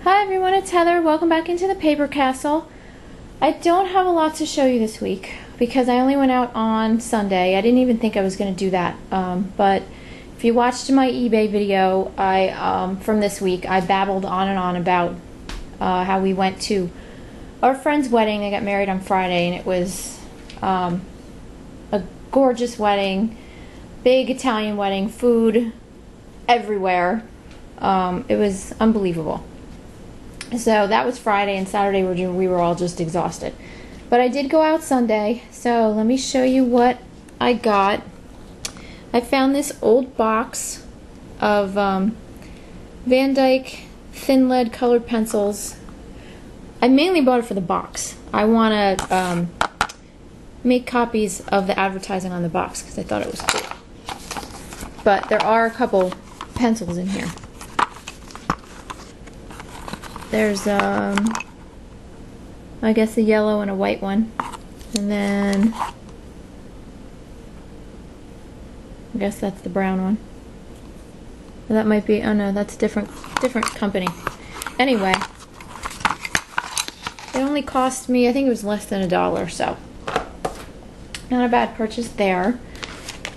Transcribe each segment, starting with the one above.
Hi everyone, it's Heather. Welcome back into the Paper Castle. I don't have a lot to show you this week because I only went out on Sunday. I didn't even think I was going to do that. But if you watched my eBay video from this week, I babbled on and on about how we went to our friend's wedding. They got married on Friday and it was a gorgeous wedding, big Italian wedding, food everywhere. It was unbelievable. So that was Friday, and Saturday we were all just exhausted. But I did go out Sunday, so let me show you what I got. I found this old box of Van Dyke thin lead colored pencils. I mainly bought it for the box. I want to make copies of the advertising on the box because I thought it was cool. But there are a couple pencils in here. There's, I guess a yellow and a white one. And then, I guess that's the brown one. That might be, oh no, that's different company. Anyway, it only cost me, I think it was less than $1, so not a bad purchase there.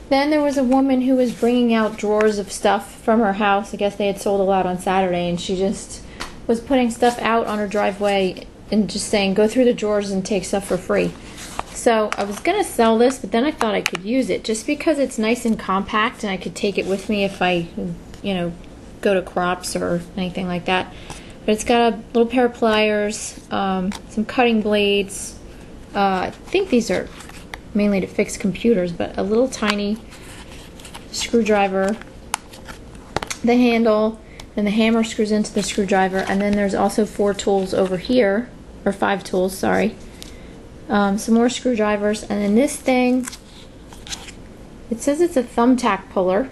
Then there was a woman who was bringing out drawers of stuff from her house. I guess they had sold a lot on Saturday, and she just was putting stuff out on her driveway and just saying, go through the drawers and take stuff for free. So I was going to sell this, but then I thought I could use it just because it's nice and compact and I could take it with me if I, you know, go to crops or anything like that. But it's got a little pair of pliers, some cutting blades. I think these are mainly to fix computers, but a little tiny screwdriver, the handle, and the hammer screws into the screwdriver, and then there's also 4 tools over here, or 5 tools, sorry. Some more screwdrivers, and then this thing, it says it's a thumbtack puller.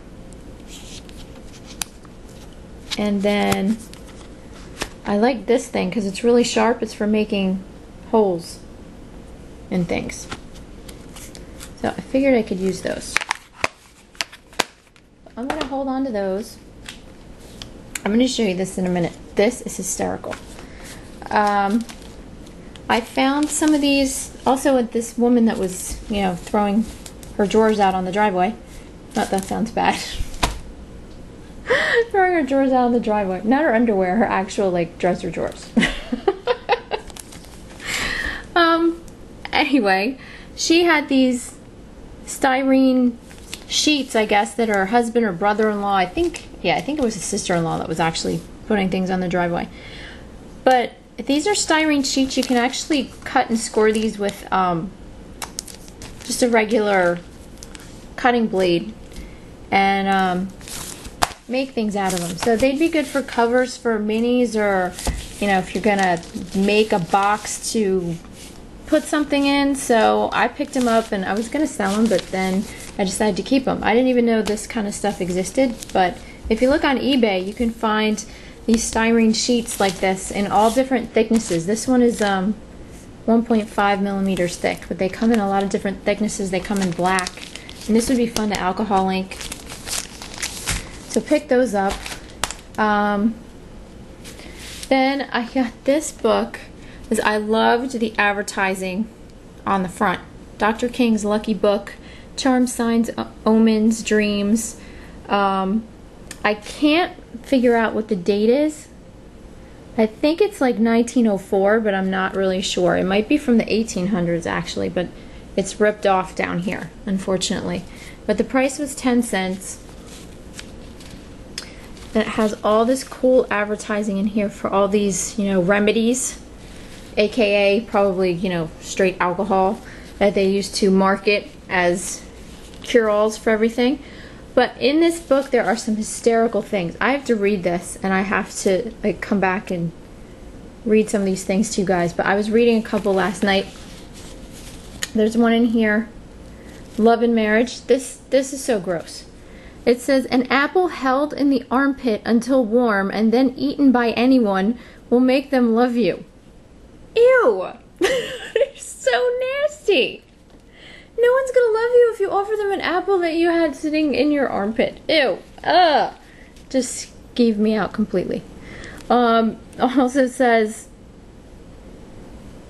And then I like this thing because it's really sharp. It's for making holes in things. So I figured I could use those. I'm going to hold on to those. I'm going to show you this in a minute. This is hysterical. I found some of these also with this woman that was, you know, throwing her drawers out on the driveway. Not that sounds bad. Throwing her drawers out on the driveway. Not her underwear, her actual, like, dresser drawers. Anyway, she had these styrene sheets, I guess, that her husband or brother-in-law, I think it was his sister-in-law that was actually putting things on the driveway. But these are styrene sheets. You can actually cut and score these with just a regular cutting blade and make things out of them. So they'd be good for covers for minis, or, you know, if you're gonna make a box to put something in. So I picked them up and I was gonna sell them, but then I decided to keep them. I didn't even know this kind of stuff existed, but if you look on eBay, you can find these styrene sheets like this in all different thicknesses. This one is 1.5 millimeters thick, but they come in a lot of different thicknesses. They come in black, and this would be fun to alcohol ink. So pick those up. Then I got this book because I loved the advertising on the front. Dr. King's Lucky Book, Charms, Signs, Omens, Dreams. I can't figure out what the date is. I think it's like 1904, but I'm not really sure. It might be from the 1800s actually, but it's ripped off down here, unfortunately. But the price was 10 cents. And it has all this cool advertising in here for all these, you know, remedies, aka probably, you know, straight alcohol that they used to market as cure-alls for everything. But in this book there are some hysterical things. I have to read this, and I have to, like, come back and read some of these things to you guys. But I was reading a couple last night. There's one in here, Love and Marriage. This is so gross. It says, an apple held in the armpit until warm and then eaten by anyone will make them love you. Ew! They're so nasty. No one's gonna love you if you offer them an apple that you had sitting in your armpit. Ew. Ugh. Just gave me out completely. Also says,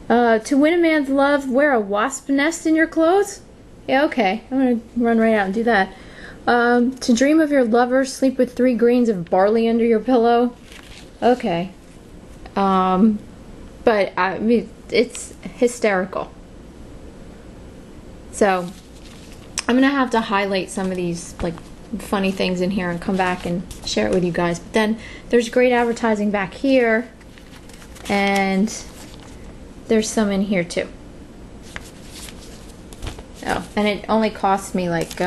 to win a man's love, wear a wasp nest in your clothes? Yeah, okay. I'm gonna run right out and do that. To dream of your lover, sleep with 3 grains of barley under your pillow? Okay. But I mean, it's hysterical. So, I'm gonna have to highlight some of these, like, funny things in here and come back and share it with you guys. But then there's great advertising back here, and there's some in here too. Oh, and it only cost me like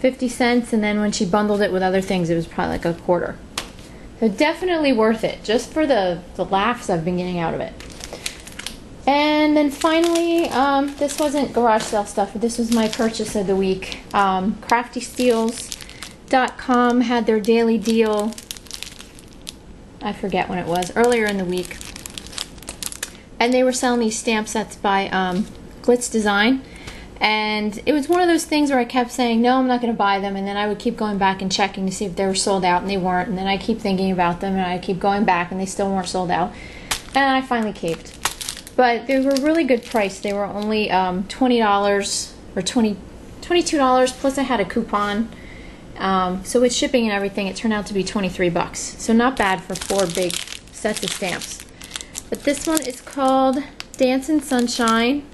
50 cents, and then when she bundled it with other things, it was probably like a quarter. So definitely worth it, just for the laughs I've been getting out of it. And then finally, this wasn't garage sale stuff, but this was my purchase of the week. CraftySteals.com had their daily deal. I forget when it was, earlier in the week. And they were selling these stamp sets by Glitz Designs. And it was one of those things where I kept saying, no, I'm not going to buy them. And then I would keep going back and checking to see if they were sold out, and they weren't. And then I keep thinking about them, and I keep going back, and they still weren't sold out. And I finally caved. But they were really good price. They were only $20 or $22, plus I had a coupon. So with shipping and everything, it turned out to be 23 bucks. So not bad for 4 big sets of stamps. But this one is called Dancin' Sunshine.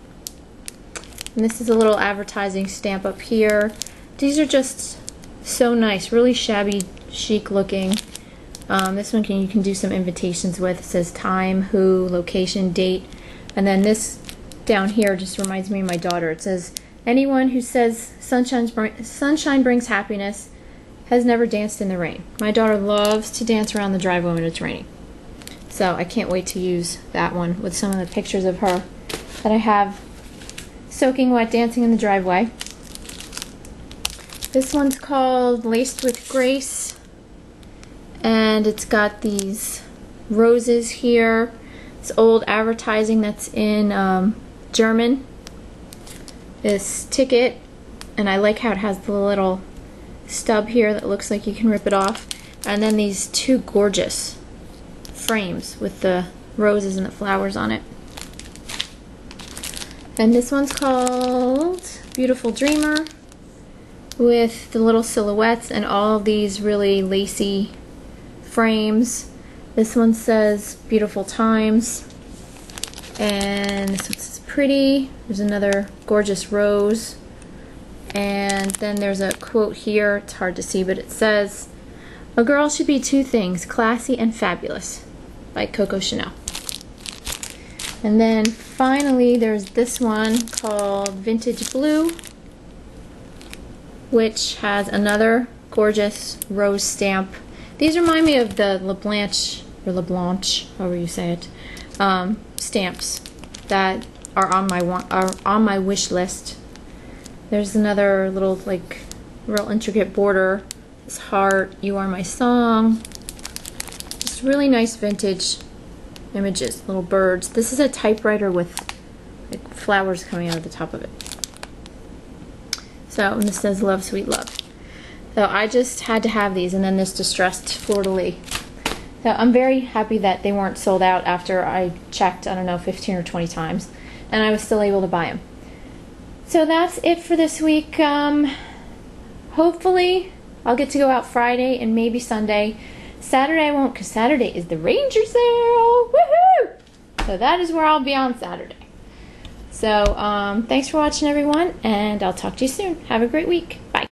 And this is a little advertising stamp up here. These are just so nice, really shabby chic looking. This one you can do some invitations with. It says time, who, location, date. And then this down here just reminds me of my daughter. It says, anyone who says sunshine brings happiness has never danced in the rain. My daughter loves to dance around the driveway when it's raining. So I can't wait to use that one with some of the pictures of her that I have soaking wet dancing in the driveway. This one's called Laced with Grace, and it's got these roses here. It's old advertising that's in German. This ticket, and I like how it has the little stub here that looks like you can rip it off, and then these 2 gorgeous frames with the roses and the flowers on it. And this one's called Beautiful Dreamer, with the little silhouettes and all of these really lacy frames. This one says Beautiful Times, and this one says Pretty. There's another gorgeous rose, and then there's a quote here. It's hard to see, but it says, a girl should be 2 things, classy and fabulous, by Coco Chanel. And then finally there's this one called Vintage Blue, which has another gorgeous rose stamp. These remind me of the LeBlanche, or LeBlanche, however you say it, stamps that are on my wish list. There's another little, like, real intricate border. This heart, You Are My Song. Just really nice vintage images, little birds. This is a typewriter with, like, flowers coming out of the top of it. So, and this says Love, Sweet Love. So I just had to have these, and then this distressed fleur-de-lis. So I'm very happy that they weren't sold out after I checked, I don't know, 15 or 20 times, and I was still able to buy them. So that's it for this week. Hopefully I'll get to go out Friday and maybe Sunday. Saturday I won't, because Saturday is the Ranger sale. Woohoo! So that is where I'll be on Saturday. So thanks for watching, everyone, and I'll talk to you soon. Have a great week.